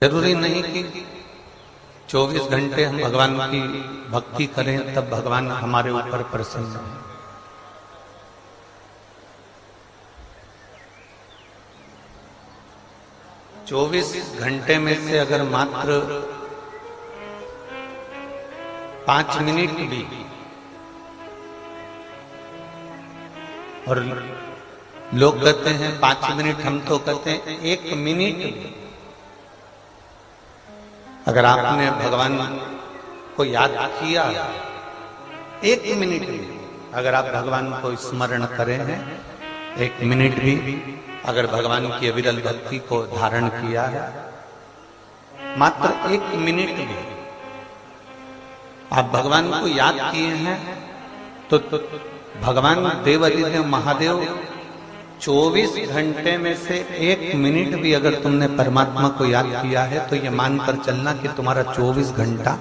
जरूरी नहीं कि 24 घंटे हम भगवान की भक्ति करें तब भगवान हमारे ऊपर प्रसन्न है। चौबीस घंटे में से अगर मात्र 5 मिनट भी और लोग कहते हैं 5 मिनट, हम तो कहते हैं 1 मिनट भी अगर आपने भगवान को याद किया, 1 मिनट भी अगर आप भगवान को स्मरण करें हैं, 1 मिनट भी अगर भगवान की अविरल भक्ति को धारण किया है, मात्र 1 मिनट भी आप भगवान को याद किए हैं तो भगवान देवाधिदेव महादेव 24 घंटे में से 1 मिनट भी अगर तुमने परमात्मा को याद किया है तो ये मानकर चलना कि तुम्हारा 24 घंटा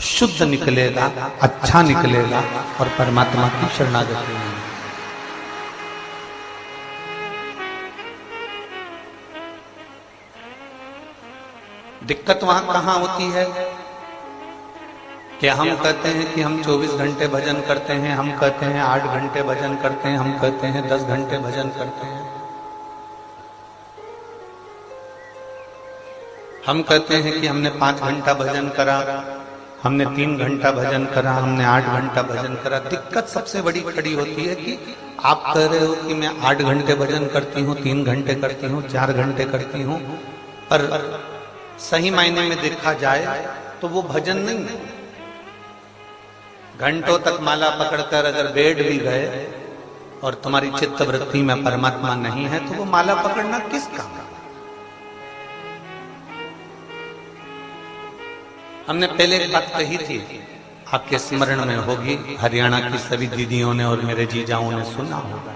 शुद्ध निकलेगा, अच्छा निकलेगा और परमात्मा की शरणागति में। दिक्कत वहां कहां होती है कि हम कहते हैं कि हम 24 घंटे भजन करते हैं, हम कहते हैं 8 घंटे भजन करते हैं, हम कहते हैं 10 घंटे भजन करते हैं, हम कहते हैं कि हमने 5 घंटा भजन करा, हमने 3 घंटा भजन करा, हमने 8 घंटा भजन करा। दिक्कत सबसे बड़ी खड़ी होती है कि आप कह रहे हो कि मैं 8 घंटे भजन करती हूँ, 3 घंटे करती हूँ, 4 घंटे करती हूँ, पर सही मायने में देखा जाए तो वो भजन नहीं है। घंटों तक माला पकड़कर अगर बैठ भी गए और तुम्हारी चित्त वृत्ति में परमात्मा नहीं है तो वो माला पकड़ना किस काम का? हमने पहले एक बात कही थी, आपके स्मरण में होगी, हरियाणा की सभी दीदियों ने और मेरे जीजाओं ने सुना होगा।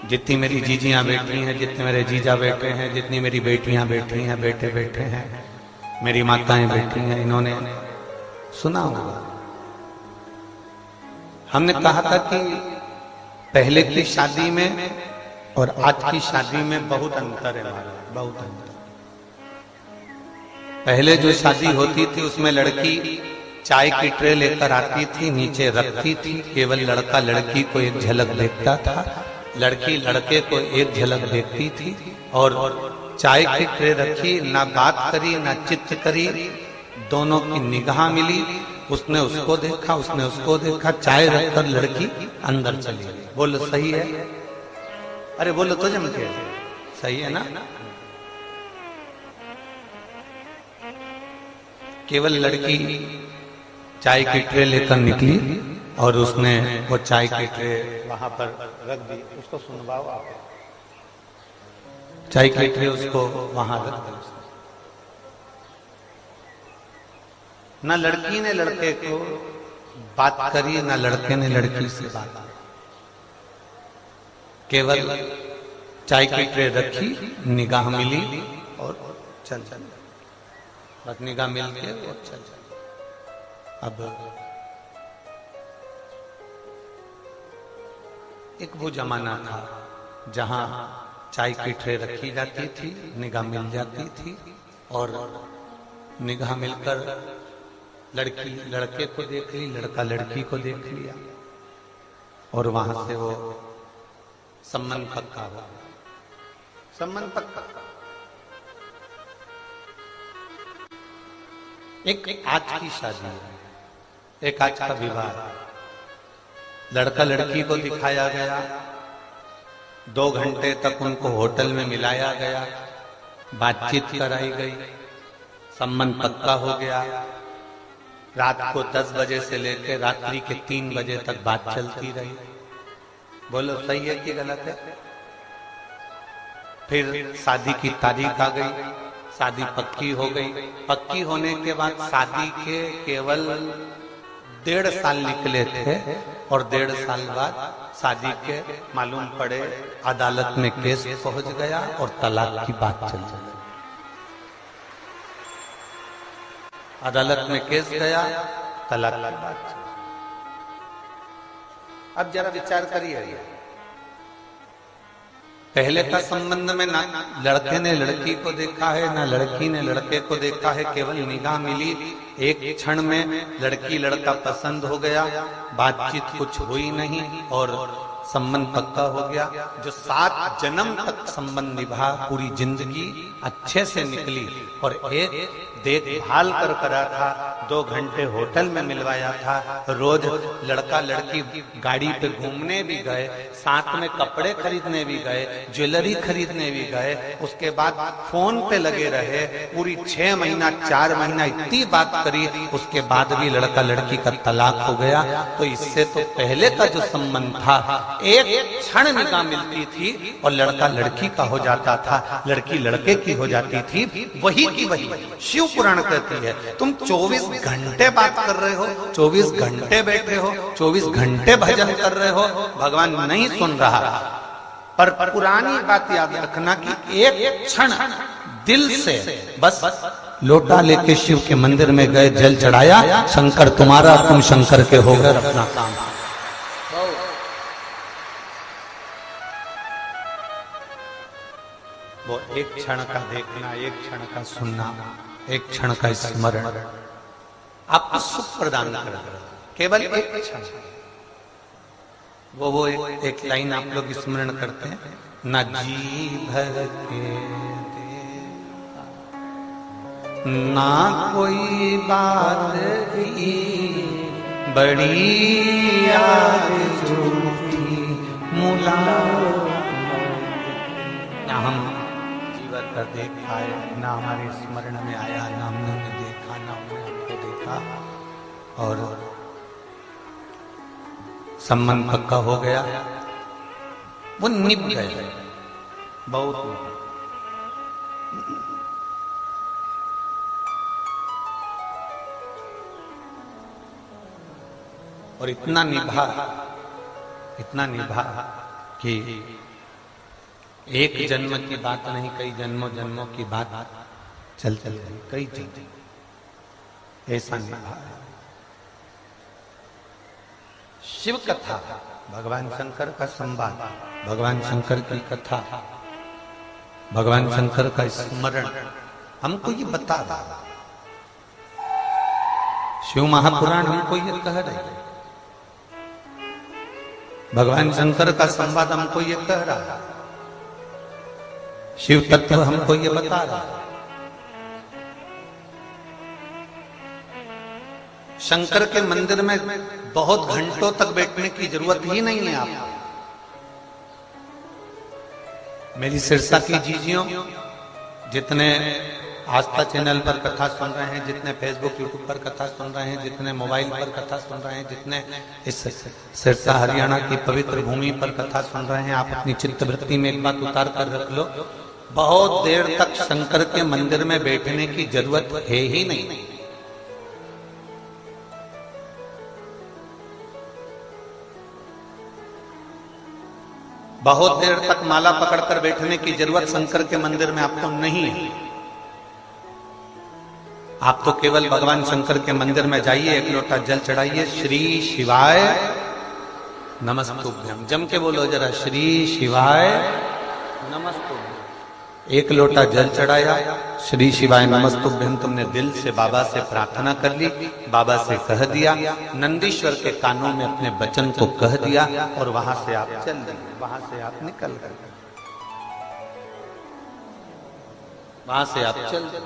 जितनी मेरी जीजियां बैठी हैं, जितने मेरे जीजा बैठे हैं, जितनी मेरी बेटियां बैठी हैं, बेटे बैठे हैं, मेरी माताएं बैठी हैं, इन्होंने सुना होगा। हमने कहा था कि पहले की शादी में और आज की शादी में बहुत अंतर है, बहुत अंतर। पहले जो शादी होती थी उसमें लड़की चाय की ट्रे लेकर आती थी, नीचे रखती थी, केवल लड़का लड़की को एक झलक देखता था, लड़की लड़के को एक झलक देखती थी और चाय की ट्रे रखी, ना बात करी ना चित्त करी, दोनों की निगाह मिली, उसने उसको देखा, उसने उसको देखा, चाय रखकर लड़की अंदर चली गई। बोलो सही है? अरे बोलो तो जम के, सही है ना? केवल लड़की चाय की ट्रे लेकर निकली और उसने वो चाय की ट्रे वहां पर रख दी। उसको सुनवाओ आप, चाय की ट्रे उसको वहां रख दी। ना लड़की ने लड़के को बात करी, ना लड़के ने लड़की से बात की, केवल चाय की ट्रे रखी, निगाह मिली और चल चल, बस निगाह मिल के और चल चल। अब एक वो जमाना था जहां चाय की ट्रे रखी जाती थी, निगाह मिल जाती थी और निगाह मिलकर लड़की लड़के को देख ली, लड़का लड़की को देख लिया और वहां से वो संबंध पक्का हो गया, संबंध पक्का। एक आज की शादी है, एक आज का विवाह, लड़का लड़की को दिखाया गया, 2 घंटे तक उनको होटल में मिलाया गया, बातचीत कराई गई, संबंध पक्का हो गया। रात को 10 बजे से लेकर रात्रि के 3 बजे तक बात चलती रही। बोलो सही है कि गलत है? फिर शादी की तारीख आ गई, शादी पक्की हो गई। पक्की होने के बाद शादी के केवल 1.5 साल निकले थे और 1.5 साल बाद शादी के मालूम पड़े अदालत में केस पहुंच गया और तलाक की बात चल रही। अदालत में केस गया, तलाक की बात। अब जरा विचार करिए, पहले का संबंध में ना लड़के ने लड़की को देखा है ना लड़की ने लड़के को देखा है, केवल निगाह मिली, एक क्षण में लड़की लड़का पसंद हो गया, बातचीत कुछ हुई नहीं और संबंध पक्का हो गया। जो 7 जन्म तक संबंध निभा, पूरी जिंदगी अच्छे से निकली और एक देखभाल कर करा था, 2 घंटे होटल में मिलवाया था, रोज लड़का लड़की गाड़ी पे घूमने भी गए, साथ में कपड़े खरीदने भी गए, ज्वेलरी खरीदने भी गए, उसके बाद फोन पे लगे रहे, पूरी 6 महीना 4 महीना इतनी बात करी, उसके बाद भी लड़का लड़की का तलाक हो गया। तो इससे तो पहले का जो संबंध था, एक क्षण निगाह मिलती थी और लड़का लड़की का हो जाता था, लड़की लड़के की हो जाती थी, वही की वही। शिव पुराण कहती है तुम 24 घंटे बात कर रहे हो, 24 घंटे बैठे हो, 24 घंटे भजन कर रहे हो, भगवान नहीं सुन रहा। पर पुरानी बात याद रखना कि एक क्षण दिल से बस लोटा लेके शिव के मंदिर में गए, जल चढ़ाया, शंकर तुम्हारा, तुम शंकर के हो गए, अपना काम। वो एक क्षण का देखना, एक क्षण का सुनना, एक क्षण का स्मरण आपको सुख प्रदान कर, केवल एक क्षण। वो एक लाइन आप लोग स्मरण करते हैं, न जी भर के ना कोई बात की बड़ी आरज़ू मुलाकात, ना हम जीवन का देख पाए, ना हमारे स्मरण में आया, ना हमने देखा, ना हमने हमको देखा, और संबंध पक्का हो गया, वो निभ गए, बहुत। और इतना निभा कि एक जन्म की बात नहीं, कई जन्मों जन्मों की बात चल गई, कई जन्म ऐसा निभा। शिव कथा, भगवान शंकर का संवाद, भगवान शंकर की कथा, भगवान शंकर का स्मरण हमको ये बता रहा। शिव महापुराण हमको ये कह रहे, भगवान शंकर का संवाद हमको ये कह रहा, शिव तत्व हमको ये बता रहा। शंकर के मंदिर में बहुत घंटों तक बैठने की जरूरत ही नहीं है आपको। मेरी सिरसा की जीजियों, जितने आस्था चैनल पर कथा सुन रहे हैं, जितने फेसबुक यूट्यूब पर कथा सुन रहे हैं, जितने मोबाइल पर कथा सुन रहे हैं, जितने इस सिरसा हरियाणा की पवित्र भूमि पर कथा सुन रहे हैं, आप अपनी चित्तवृत्ति में एक बात उतार कर रख लो, बहुत देर तक शंकर के मंदिर में बैठने की जरूरत है ही नहीं। बहुत देर तक माला पकड़कर बैठने की जरूरत शंकर के मंदिर में आपको नहीं है। आप तो केवल भगवान शंकर के मंदिर में जाइए, एक लोटा जल चढ़ाइए, श्री शिवाय नमस्तुभ्यम, जम के बोलो जरा, श्री शिवाय नमस्तुभ्यम। एक लोटा जल चढ़ाया, श्री शिवाय नमस्तुभ्यम, तुमने दिल से बाबा से प्रार्थना कर ली, बाबा से कह दिया, नंदीश्वर के कानों में अपने वचन को कह दिया, और वहां से आप चल दिए, वहां से आप निकल गए, वहां से आप चल दिए।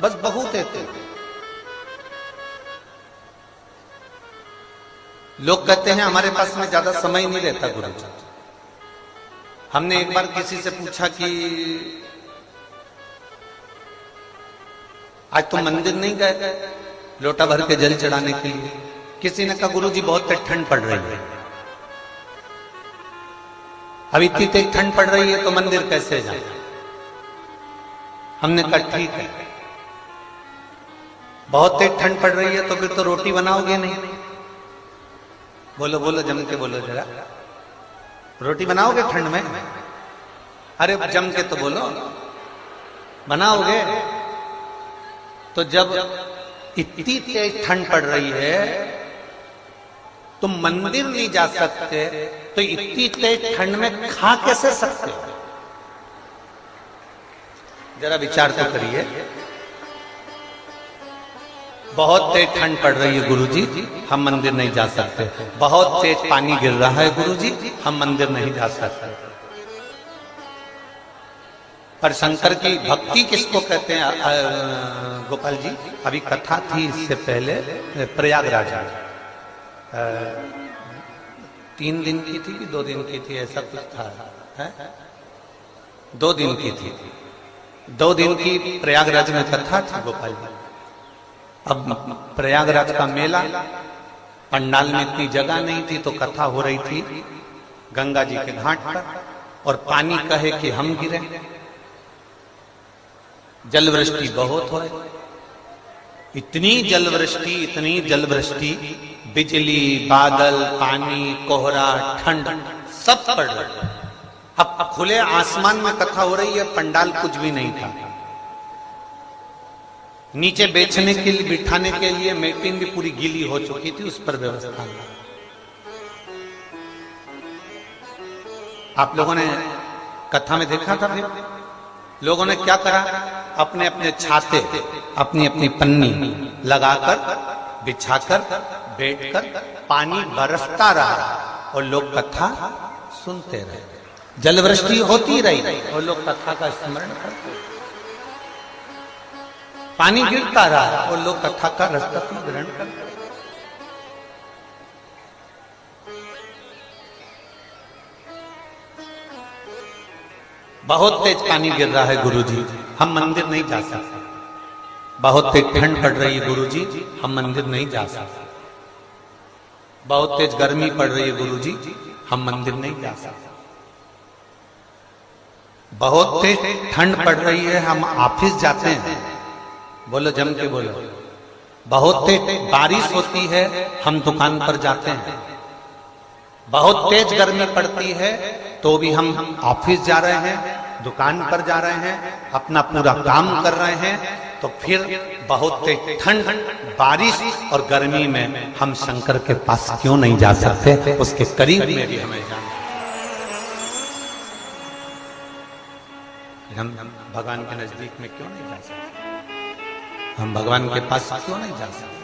बस बहुत है। लोग कहते हैं हमारे पास में ज्यादा समय नहीं रहता गुरुजी। हमने एक बार किसी से पूछा कि आज तुम मंदिर नहीं गए लोटा भर के जल चढ़ाने के लिए? किसी ने कहा गुरुजी बहुत ठंड पड़ रही है, अब इतनी तेज ठंड पड़ रही है तो मंदिर कैसे जाए? हमने कहा ठीक है, बहुत तेज ठंड पड़ रही है तो फिर तो रोटी बनाओगे नहीं। बोलो बोलो, जम के बोलो जरा, रोटी बनाओगे ठंड में? अरे जम के तो बोलो, बनाओगे? तो जब इतनी तेज ठंड पड़ रही है तुम मंदिर नहीं जा सकते तो इतनी तेज ठंड में खा कैसे सकते हो? जरा विचार तो करिए। बहुत तेज ठंड पड़ रही है गुरुजी, हम मंदिर नहीं जा सकते। बहुत तेज पानी गिर रहा है गुरुजी, हम मंदिर नहीं जा सकते। पर शंकर की भक्ति किसको कहते हैं गोपाल जी? अभी कथा थी इससे पहले प्रयागराज में, 3 दिन की थी कि 2 दिन की थी, ऐसा कुछ था, है? 2 दिन की थी। 2 दिन की प्रयागराज में कथा थी गोपाल जी। अब प्रयागराज का मेला, पंडाल में इतनी जगह नहीं थी तो कथा हो रही थी गंगा जी के घाट पर, और पानी कहे कि हम गिरे, जलवृष्टि बहुत हो, इतनी जलवृष्टि, बिजली, बादल, पानी, कोहरा, ठंड सब पड़ रहा। अब खुले आसमान में कथा हो रही है, पंडाल कुछ भी नहीं था। नीचे बेचने के लिए, बिठाने के लिए मैटिंग भी पूरी गीली हो चुकी थी, उस पर व्यवस्था नहीं। आप लोगों ने कथा में देखा था, फिर लोगों ने क्या करा? अपने अपने छाते, अपनी अपनी पन्नी लगाकर, बिछाकर, बैठकर, पानी बरसता रहा और लोग कथा सुनते रहे। जलवृष्टि होती रही और लोग कथा का स्मरण करते। पानी गिरता रहा और लोग कथा का रसतत्व ग्रहण करते। बहुत तेज पानी गिर रहा है गुरुजी, हम मंदिर नहीं जा सकते। बहुत तेज ठंड पड़ रही है गुरुजी, हम मंदिर नहीं जा सकते। बहुत तेज गर्मी पड़ रही है गुरुजी, हम मंदिर नहीं जा सकते। बहुत तेज ठंड पड़ रही है, हम ऑफिस जाते हैं, बोलो जम के बोलो। बहुत तेज बारिश होती है, हम दुकान पर जाते हैं। बहुत तेज गर्मी पड़ती है तो भी हम ऑफिस जा रहे हैं, दुकान पर जा रहे हैं, अपना पूरा काम कर रहे हैं। तो फिर बहुत तेज ठंड, बारिश और गर्मी में हम शंकर के पास क्यों नहीं जा सकते? उसके करीब में भी हमें जाना। हम भगवान के नजदीक में क्यों नहीं जा सकते? हम भगवान के पास क्यों नहीं जा सकते?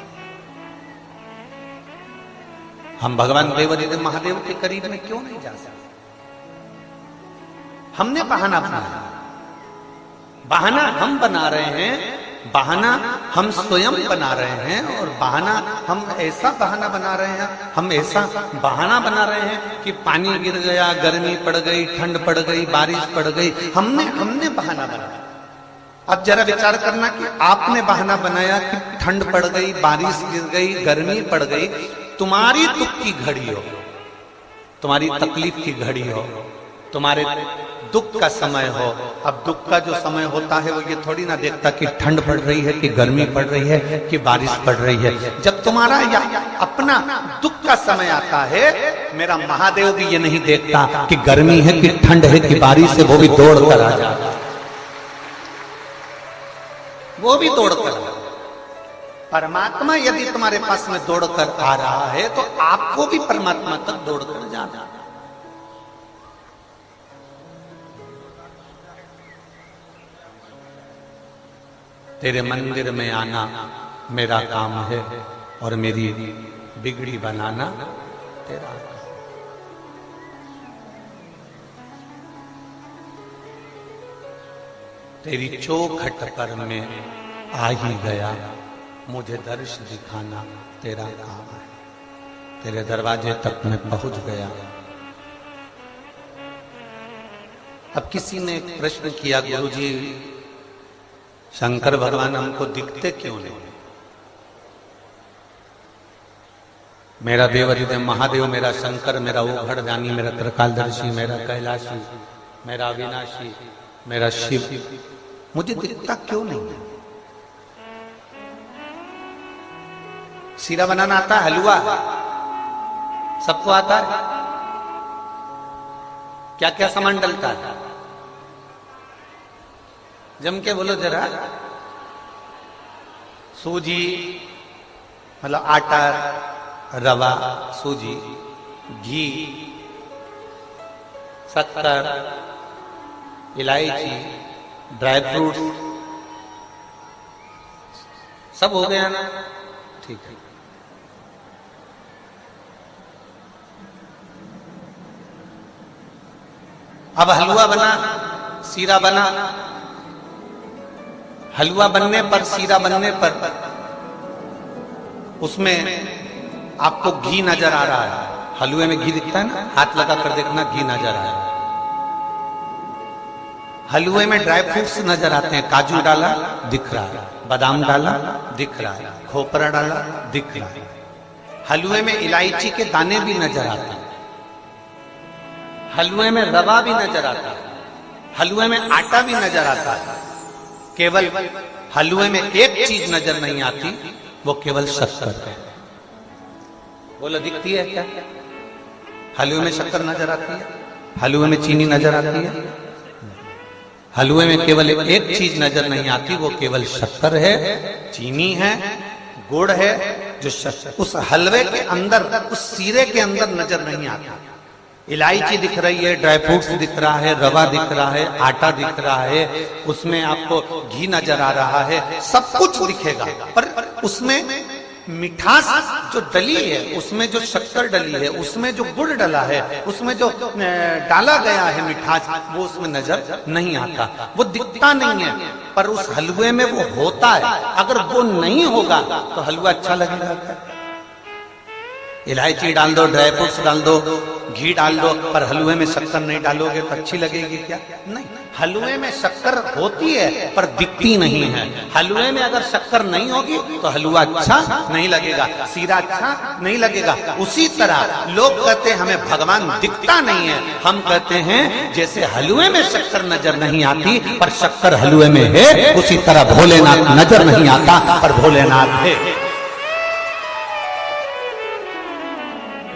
हम भगवान देवादिदेव महादेव के करीब में क्यों नहीं जा सकते? हमने बहाना बनाया, बहाना हम बना रहे हैं, बहाना हम स्वयं बना रहे हैं। और बहाना हम ऐसा बहाना बना रहे हैं, हम ऐसा बहाना बना रहे हैं कि पानी गिर गया, गर्मी पड़ गई, ठंड पड़ गई, बारिश पड़ गई, हमने बहाना बनाया। अब जरा विचार करना कि आपने बहाना बनाया कि ठंड पड़ गई, बारिश गिर गई, गर्मी पड़ गई, तुम्हारी दुख की घड़ी हो, तुम्हारी तकलीफ की घड़ी हो, तुम्हारे दुख का समय हो। अब दुख का जो समय होता है वो ये थोड़ी ना देखता कि ठंड पड़ रही है कि गर्मी पड़ रही है कि बारिश पड़ रही है। जब तुम्हारा या अपना दुख का समय आता है, मेरा महादेव भी ये नहीं देखता कि गर्मी है कि ठंड है कि बारिश है, वो भी दौड़ कर आ जाता, वो भी दौड़ कर। परमात्मा यदि तुम्हारे पास में दौड़ कर आ रहा है तो आपको भी परमात्मा तक दौड़ कर जाना। तेरे मंदिर में आना मेरा काम है और मेरी बिगड़ी बनाना तेरा काम। तेरी चौखट पर मैं आ ही गया, मुझे दर्श दिखाना तेरा काम है। तेरे दरवाजे तक मैं पहुंच गया। अब किसी ने एक प्रश्न किया, गुरुजी शंकर भगवान हमको दिखते क्यों नहीं? मेरा देवादिदेव महादेव, मेरा शंकर, मेरा ओघड़ दानी, मेरा त्रिकालदर्शी, मेरा कैलाशी, मेरा अविनाशी, मेरा शिव मुझे दिखता क्यों नहीं? सीरा बनाना आता है, हलवा सबको आता है, क्या क्या सामान डलता है? जम के बोलो जरा। सूजी मतलब आटा, रवा, सूजी, घी, शक्कर, इलायची, ड्राई फ्रूट्स, सब हो गया ना? ठीक है। अब हलवा बना, सीरा बना। हलवा बनने पर, सीरा बनने पर उसमें आपको घी नजर आ रहा है। हलवे में घी दिखता है ना, हाथ लगा कर देखना, घी नजर आ रहा है। हलवे में ड्राई फ्रूट्स नजर आते हैं, काजू डाला दिख रहा है, बादाम डाला दिख रहा है, खोपरा डाला दिख रहा है। हलवे में इलायची के दाने भी नजर आते हैं, हलवे में रवा भी नजर आता है, हलवे में आटा भी नजर आता है। केवल हलवे में एक चीज नजर नहीं आती, वो केवल शक्कर है। बोलो दिखती है क्या? हलवे में शक्कर नजर आती है, हलवे में चीनी नजर आती है। हलवे में केवल एक चीज नजर नहीं आती, वो केवल शक्कर है, चीनी है, गुड़ है, जो उस हलवे के अंदर, उस सीरे के अंदर नजर नहीं आता। इलायची दिख रही है, ड्राई फ्रूट्स दिख रहा है, रवा दिख रहा है, आटा दिख रहा है, उसमें आपको घी नजर आ रहा है, सब कुछ दिखेगा, पर उसमें मिठास जो डली है, उसमें जो शक्कर डली है, उसमें जो गुड़ डला है, उसमें जो डाला गया है मिठास, वो उसमें नजर नहीं आता, वो दिखता नहीं है, पर उस हलवे में वो होता है। अगर वो नहीं होगा तो हलवा अच्छा लगेगा क्या? इलायची डाल दो, ड्राई फ्रूट्स डाल दो, घी डाल दो, पर हलवे में शक्कर नहीं डालोगे तो अच्छी लगेगी क्या? नहीं। हलवे में शक्कर होती है पर दिखती नहीं है। हलवे में अगर शक्कर नहीं होगी तो हलवा अच्छा नहीं लगेगा, सीरा अच्छा नहीं लगेगा। उसी तरह लोग कहते हैं हमें भगवान दिखता नहीं है, हम कहते हैं जैसे हलवे में शक्कर नजर नहीं आती पर शक्कर हलवे में है, उसी तरह भोलेनाथ नजर नहीं आता पर भोलेनाथ है।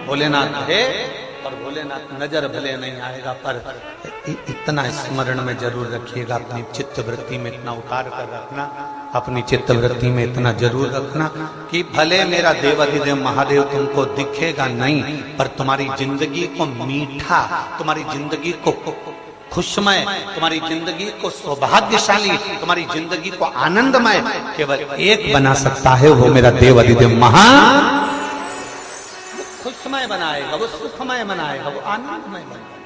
भोलेनाथ है और भोलेनाथ नजर भले नहीं आएगा, पर इतना स्मरण में जरूर रखिएगा, अपनी चित्त वृत्ति में इतना उतार कर रखना, अपनी चित्त वृत्ति में इतना जरूर रखना कि भले मेरा देवाधिदेव महादेव तुमको दिखेगा नहीं, पर तुम्हारी जिंदगी को मीठा, तुम्हारी जिंदगी को खुशमय, तुम्हारी जिंदगी को सौभाग्यशाली, तुम्हारी जिंदगी को आनंदमय केवल एक बना सकता है, वो मेरा देवाधिदेव खुशमय बनाएगा, वो सुखमय बनाएगा, वो आनंदमय बनाएगा।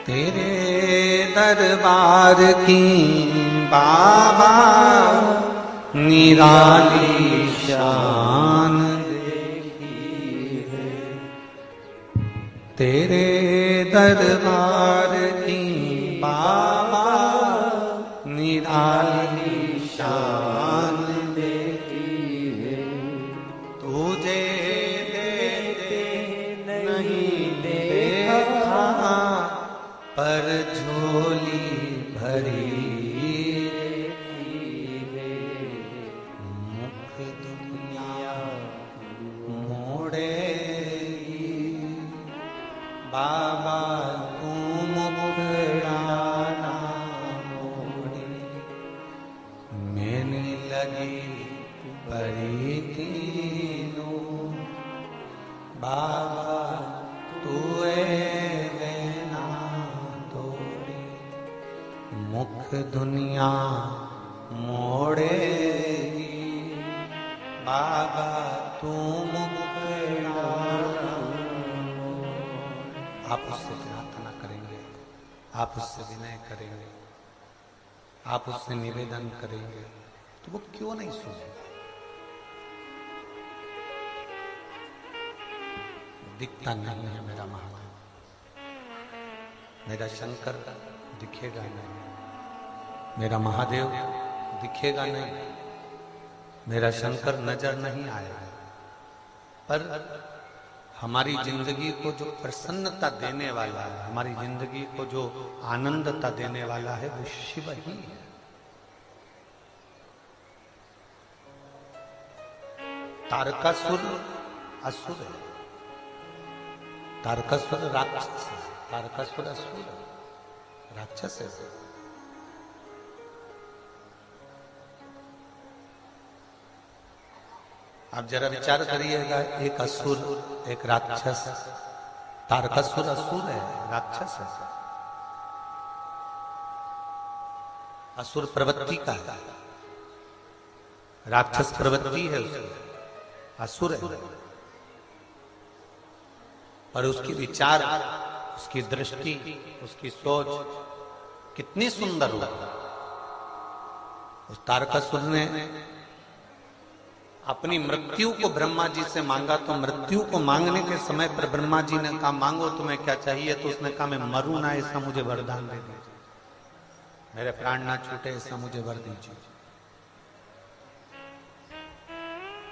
तेरे दरबार की बाबा निराली शान, तेरे दरबार की बाबा निराली शान देखी है, तुझे देते नहीं देखा पर झोली भरी है, मुख दुनिया मोड़े बाबा तू मुखड़ा ना मोड़े, मैंने लगी परी तीनों बाबा तू ना तोड़े, मुख दुनिया मोड़ेगी बाबा तू मुखड़ा। आप उससे प्रार्थना करेंगे, आप उससे विनय करेंगे, आप उससे निवेदन करेंगे, तो वो क्यों नहीं सुनेगा? दिखता नहीं है मेरा महादेव, मेरा शंकर दिखेगा नहीं, मेरा महादेव दिखेगा नहीं, मेरा शंकर नजर नहीं आएगा, पर हमारी जिंदगी को जो प्रसन्नता देने वाला है, हमारी जिंदगी को जो आनंदता देने वाला है, वो शिव ही है। तारकासुर असुर है, तारकासुर राक्षस है, तारकासुर असुर राक्षस है। आप जरा विचार करिएगा, एक असुर एक राक्षस, तारकासुर असुर है, राक्षस है। असुर प्रवृत्ति का है, राक्षस प्रवृत्ति है उसकी, असुर है। और उसकी विचार, उसकी दृष्टि, उसकी सोच कितनी सुंदर हो। उस तारकासुर ने अपनी मृत्यु को ब्रह्मा जी से मांगा, तो मृत्यु को मांगने के समय पर ब्रह्मा जी ने कहा मांगो तुम्हें क्या चाहिए, तो उसने कहा मैं मरूं ना, ऐसा मुझे वरदान दे दीजिए, मेरे प्राण ना छूटे, ऐसा मुझे वर दीजिए,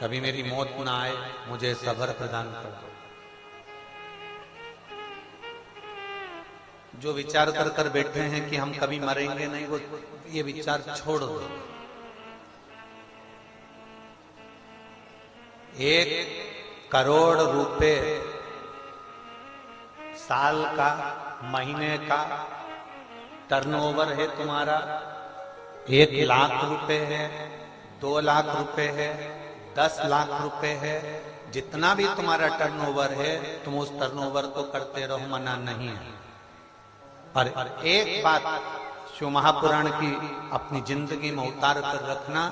कभी मेरी मौत ना आए, मुझे ऐसा वर प्रदान कर दो। जो विचार कर कर बैठे हैं कि हम कभी मरेंगे नहीं, वो ये विचार छोड़ दो। 1 करोड़ रुपए साल का, महीने का टर्नओवर है तुम्हारा, 1 लाख रुपए है, 2 लाख रुपए है, 10 लाख रुपए है, जितना भी तुम्हारा टर्नओवर है तुम उस टर्नओवर को करते रहो, मना नहीं है। पर एक बात शिव महापुराण की अपनी जिंदगी में उतार कर रखना,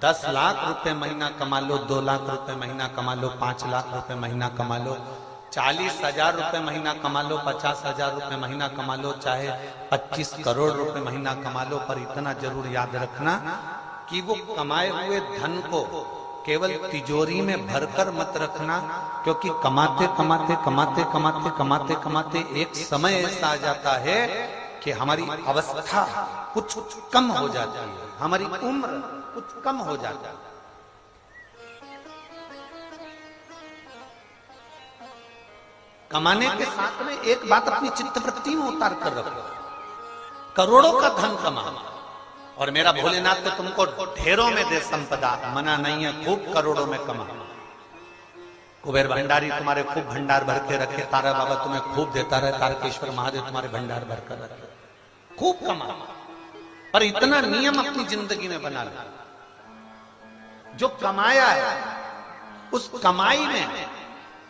10 लाख रुपए महीना कमा लो, 2 लाख रुपए महीना कमा लो, 5 लाख रुपए महीना कमा लो, 40,000 रुपए महीना कमा लो, 50,000 रुपए महीना कमा लो, चाहे 25 करोड़ रुपए महीना कमा लो, पर इतना जरूर याद रखना कि वो कमाए हुए धन को केवल तिजोरी में भरकर मत रखना, क्योंकि कमाते कमाते कमाते कमाते कमाते कमाते एक समय ऐसा आ जाता है कि हमारी अवस्था कुछ कम हो जाती है, हमारी उम्र कुछ कम हो जाता है। कमाने के साथ में एक बात अपनी चित्तवृत्ति में उतार कर रखो, करोड़ों का धन कमा, और मेरा भोलेनाथ तो तुमको ढेरों में दे संपदा, मना नहीं है, खूब करोड़ों में कमा। कुबेर भंडारी तुम्हारे खूब भंडार भर के रखे, तारा बाबा तुम्हें खूब देता रहे, तारकेश्वर महादेव तुम्हारे भंडार भर कर रखे, खूब कमा। पर इतना नियम अपनी जिंदगी में बना लो, जो कमाया है उस कमाई में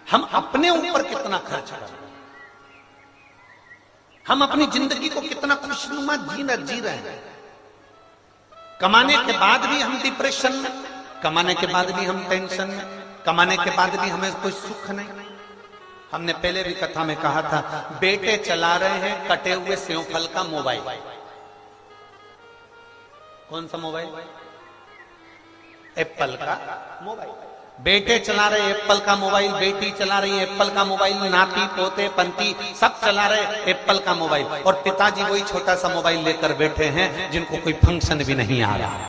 हम अपने ऊपर कितना खर्च करें, हम अपनी जिंदगी को कितना खुशनुमा जी रहे हैं। कमाने के बाद भी हम डिप्रेशन में, कमाने के बाद भी हम टेंशन में, कमाने के बाद भी हमें कोई सुख नहीं। हमने पहले भी कथा में कहा था, बेटे चला रहे हैं कटे हुए सेव फल का मोबाइल। कौन सा मोबाइल? एप्पल का मोबाइल। बेटे चला रहे एप्पल का मोबाइल, बेटी चला रही है एप्पल का मोबाइल, नाती पोते पंती सब चला रहे एप्पल का मोबाइल, और पिताजी वही छोटा सा मोबाइल लेकर बैठे हैं जिनको कोई फंक्शन भी नहीं आ रहा।